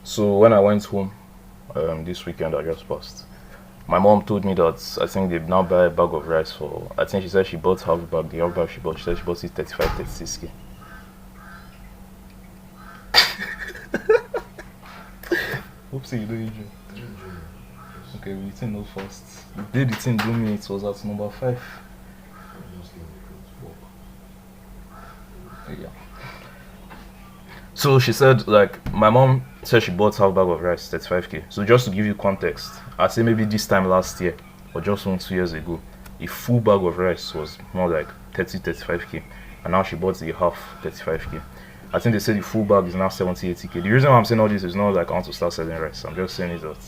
So when I went home this weekend I just passed, my mom told me that I think they now buy a bag of rice for. I think she said she bought half a bag. The half bag she bought, she said she bought it 35, 36k. Oopsie, you don't injure. Okay, we didn't know first. The day the thing do me, it was at number 5. Yeah. So she said, like, my mom said she bought half bag of rice, 35k. So just to give you context, I'd say maybe this time last year or just 1, 2 years ago, a full bag of rice was more like 30, 35k, and now she bought the half 35k. I think they said the full bag is now 70, 80k. The reason why I'm saying all this is not like I want to start selling rice. I'm just saying it that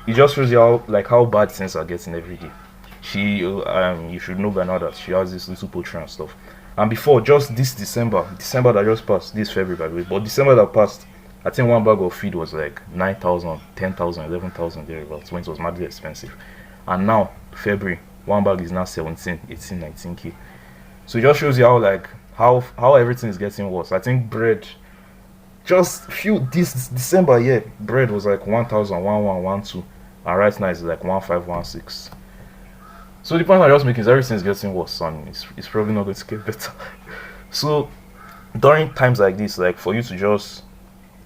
it just shows you how bad things are getting every day. You should know by now that she has this little poultry and stuff. And before, just this December that just passed, this February by the way, but December that passed, I think one bag of feed was like 9,000, 10,000, 11,000 thereabouts when it was madly expensive. And now February, one bag is now 17, 18, 19k. So it just shows you how everything is getting worse. I think bread, just this December, yeah, bread was like 1,000, 1,112, and right now it's like 1,516. So the point I just making is everything is getting worse, and it's probably not going to get better. So during times like this, like for you to just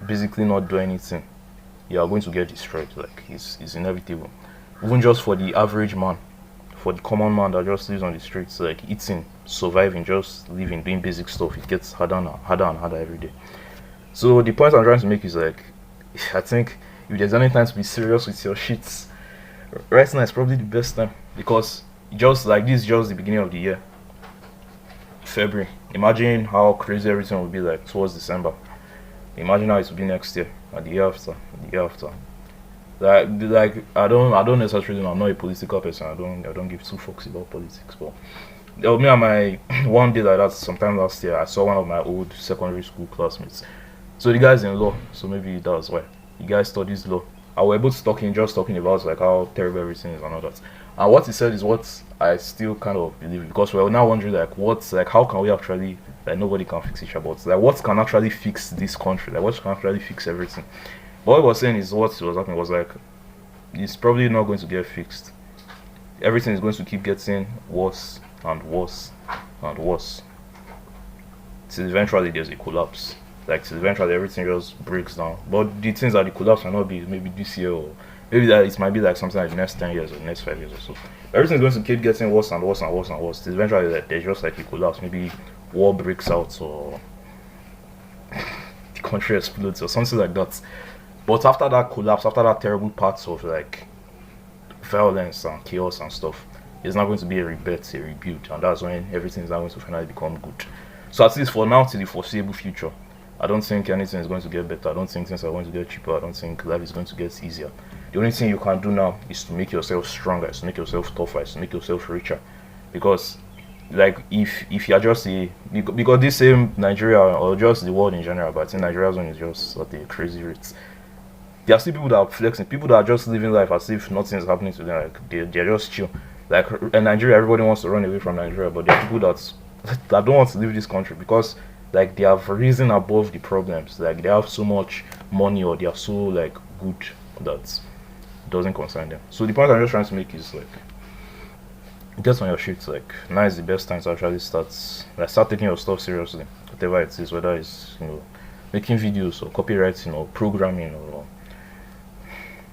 basically not do anything, you are going to get destroyed. Like it's inevitable. Even just for the average man, for the common man that just lives on the streets, like eating, surviving, just living, doing basic stuff, it gets harder and harder and harder every day. So the point I'm trying to make is like, I think if there's any time to be serious with your shits, right now is probably the best time, because just like this is just the beginning of the year, February. Imagine how crazy everything will be like towards December. Imagine how it will be next year, and the year after, the year after. Like I don't necessarily know. I'm not a political person. I don't give two fucks about politics. But me and my one day like that sometime last year, I saw one of my old secondary school classmates. So the guy's in law, so maybe that was why. The guy studies law. I was able to talking about like how terrible everything is and all that. And what he said is what I still kind of believe, because we're now wondering like how can we actually, like, nobody can fix each other, but like what can actually fix this country, like what can actually fix everything. But what he was saying is what was happening was like it's probably not going to get fixed. Everything is going to keep getting worse and worse and worse till eventually there's a collapse. Like till eventually everything just breaks down. But the things that the collapse might not be maybe this year, or maybe that it might be like something like the next 10 years or the next 5 years or so. Everything's going to keep getting worse and worse and worse and worse till eventually like, there's just like a collapse. Maybe war breaks out, or the country explodes or something like that. But after that collapse, after that terrible part of like violence and chaos and stuff, it's not going to be a rebirth, a rebuild, and that's when everything is not going to finally become good. So at least for now, till the foreseeable future, I don't think anything is going to get better. I don't think things are going to get cheaper. I don't think life is going to get easier. The only thing you can do now is to make yourself stronger, is to make yourself tougher, is to make yourself richer. Because like if you're just because this same Nigeria or just the world in general, but I think Nigeria's one is just at a crazy rate. There are still people that are flexing, people that are just living life as if nothing is happening to them. Like they're just chill. Like in Nigeria, everybody wants to run away from Nigeria, but there are people that don't want to leave this country because like they have risen above the problems. Like they have so much money, or they are so like good that it doesn't concern them. So the point I'm just trying to make is like, get on your shit. Like now is the best time to actually start taking your stuff seriously, whatever it is, whether it's making videos or copywriting or programming or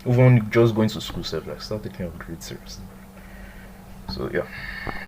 even just going to school, like start taking your grades seriously. So yeah.